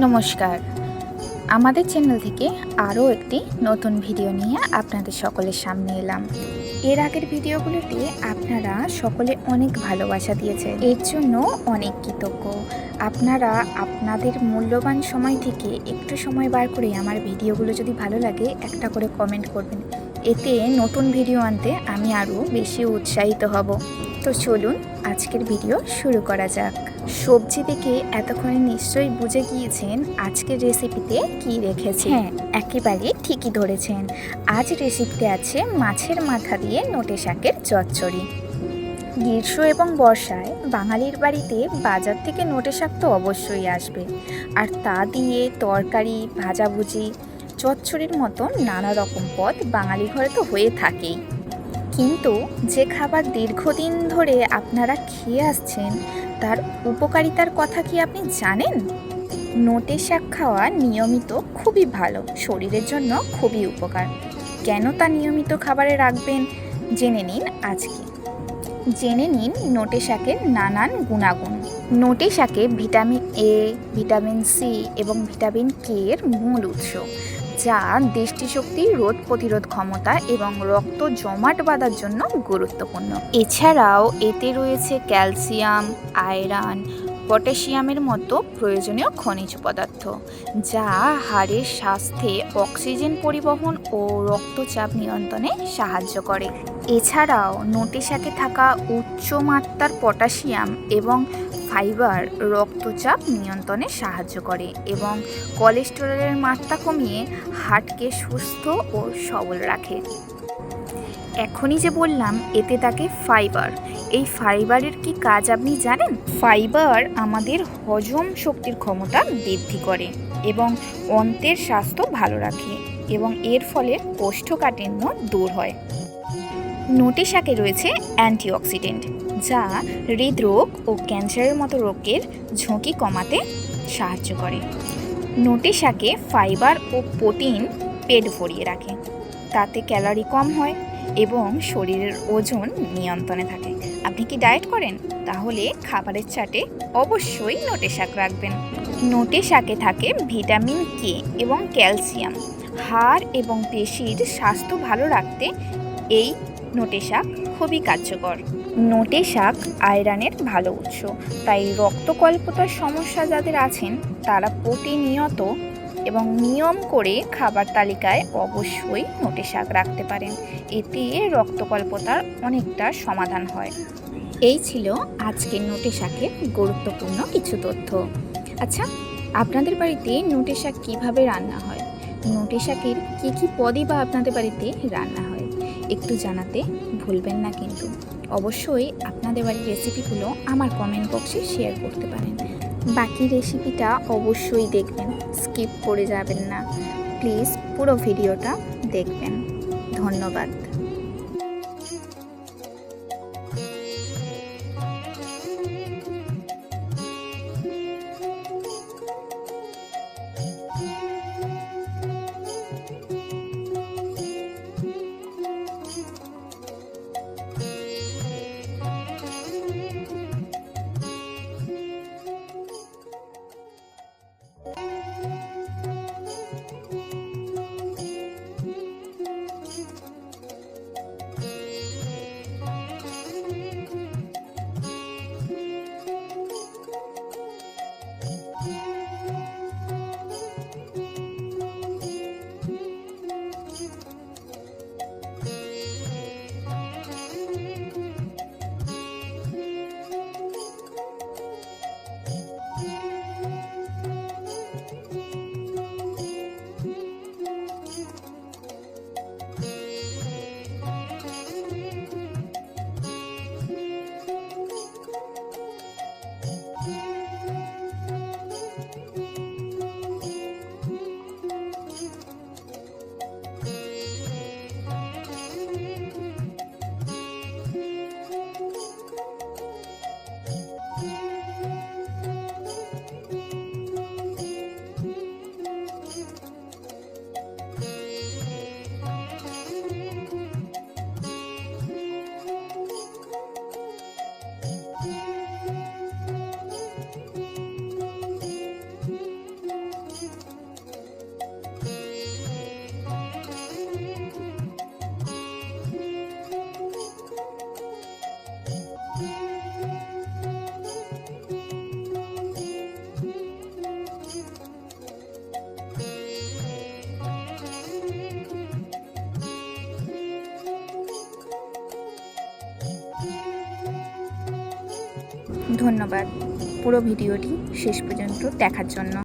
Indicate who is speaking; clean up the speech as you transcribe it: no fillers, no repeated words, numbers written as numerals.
Speaker 1: নমস্কার। আমাদের চ্যানেল থেকে আরও একটি নতুন ভিডিও নিয়ে আপনাদের সকলের সামনে এলাম। এর আগের ভিডিওগুলোতে আপনারা সকলে অনেক ভালোবাসা দিয়েছেন, এর জন্য অনেক কৃতজ্ঞ। আপনারা আপনাদের মূল্যবান সময় থেকে একটু সময় বার করে আমার ভিডিওগুলো যদি ভালো লাগে একটা করে কমেন্ট করবেন, এতে নতুন ভিডিও আনতে আমি আরও বেশি উৎসাহিত হব। তো চলুন আজকের ভিডিও শুরু করা যাক। সবজি দেখে এতক্ষণে নিশ্চয়ই বুঝে গিয়েছেন আজকের রেসিপিতে কি রেখেছি। হ্যাঁ, একেবারে ঠিকই ধরেছেন। আজ রেসিপিতে আছে মাছের মাথা দিয়ে নোটে শাকের চচ্চড়ি। গ্রীষ্ম এবং বর্ষায় বাঙালির বাড়িতে বাজার থেকে নোটে শাক তো অবশ্যই আসবে, আর তা দিয়ে তরকারি, ভাজাভুজি, চচ্চড়ির মতো নানা রকম পদ বাঙালি ঘরে তো হয়ে থাকেই। কিন্তু যে খাবার দীর্ঘদিন ধরে আপনারা খেয়ে আসছেন তার উপকারিতার কথা কি আপনি জানেন? নোটে শাক খাওয়া নিয়মিত খুবই ভালো, শরীরের জন্য খুবই উপকার। কেন তা নিয়মিত খাবারে রাখবেন জেনে নিন আজকে। জেনে নিন নোটে শাকের নানান গুণাগুণ। নোটে শাকে ভিটামিন এ, ভিটামিন সি এবং ভিটামিন কে এর মূল উৎস, যা দৃষ্টিশক্তি, রোগ প্রতিরোধ ক্ষমতা এবং রক্ত জমাট বাঁধার জন্য গুরুত্বপূর্ণ। এছাড়াও এতে রয়েছে ক্যালসিয়াম, আয়রন, পটাশিয়ামের মতো প্রয়োজনীয় খনিজ পদার্থ, যা হাড়ের স্বাস্থ্যে অক্সিজেন পরিবহন ও রক্তচাপ নিয়ন্ত্রণে সাহায্য করে। এছাড়াও নোটে শাকে থাকা উচ্চ মাত্রার পটাশিয়াম এবং ফাইবার রক্তচাপ নিয়ন্ত্রণে সাহায্য করে এবং কোলেস্টেরলের মাত্রা কমিয়ে হার্টকে সুস্থ ও সবল রাখে। এখনই যে বললাম এতে থাকে ফাইবার, এই ফাইবারের কি কাজ আপনি জানেন? ফাইবার আমাদের হজম শক্তির ক্ষমতা বৃদ্ধি করে এবং অন্ত্রের স্বাস্থ্য ভালো রাখে এবং এর ফলে কোষ্ঠকাঠিন্য দূর হয়। নোটে শাকে রয়েছে অ্যান্টিঅক্সিডেন্ট, যা হৃদরোগ ও ক্যান্সারের মতো রোগের ঝুঁকি কমাতে সাহায্য করে। নোটে শাকে ফাইবার ও প্রোটিন পেট ভরিয়ে রাখে, তাতে ক্যালোরি কম হয় এবং শরীরের ওজন নিয়ন্ত্রণে থাকে। আপনি কি ডায়েট করেন? তাহলে খাবারের চাটে অবশ্যই নোটে শাক রাখবেন। নোটে শাকে থাকে ভিটামিন কে এবং ক্যালসিয়াম, হাড় এবং পেশির স্বাস্থ্য ভালো রাখতে এই নোটে শাক খুবই কার্যকর। নোটে শাক আয়রনের ভালো উৎস, তাই রক্তকল্পতার সমস্যা যাদের আছেন তারা প্রতিনিয়ত এবং নিয়ম করে খাবার তালিকায় অবশ্যই নোটে শাক রাখতে পারেন। এতে রক্তকল্পতার অনেকটা সমাধান হয়। এই ছিল আজকের নোটে শাকের গুরুত্বপূর্ণ কিছু তথ্য। আচ্ছা, আপনাদের বাড়িতে নোটে শাক কীভাবে রান্না হয়? নোটে শাকের কী কী পদই বা আপনাদের বাড়িতে রান্না হয় একটু জানাতে ভুলবেন না কিন্তু। অবশ্যই আপনাদের বাড়ির রেসিপিগুলো আমার কমেন্ট বক্সে শেয়ার করতে পারেন। বাকি রেসিপিটা অবশ্যই দেখবেন, স্কিপ করে যাবেন না। প্লিজ পুরো ভিডিওটা দেখবেন। ধন্যবাদ। ধন্যবাদ পুরো ভিডিওটি শেষ পর্যন্ত দেখার জন্য।